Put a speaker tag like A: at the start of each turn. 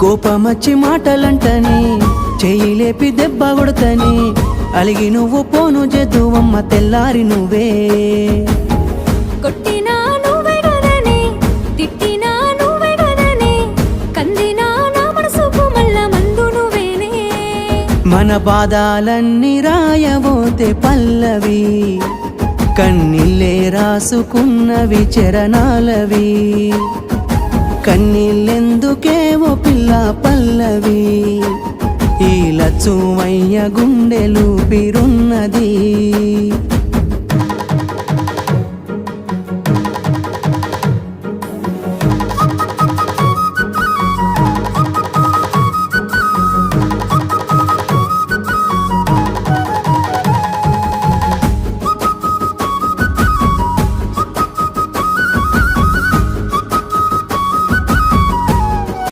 A: కోపమచ్చి మాటలంటని చెయ్యి లేపి దెబ్బ కొడతని అలిగి నువ్వు పోను జద్దువమ్మ తెల్లారి నువ్వే
B: కొట్టినా నువ్వే గదనే తిట్టినా నువ్వే గదనే కందినా నా మనసుకు మళ్ళా మందు నువ్వేనే
A: మన బాధాలన్నీ రాయబోతే పల్లవి కన్నీళ్ళే రాసుకున్నవి చరణాలవి కన్నీళ్ళెందుకేవో పిల్ల పల్లవి ఈ లచ్చుమయ్య గుండెలు పిరున్నది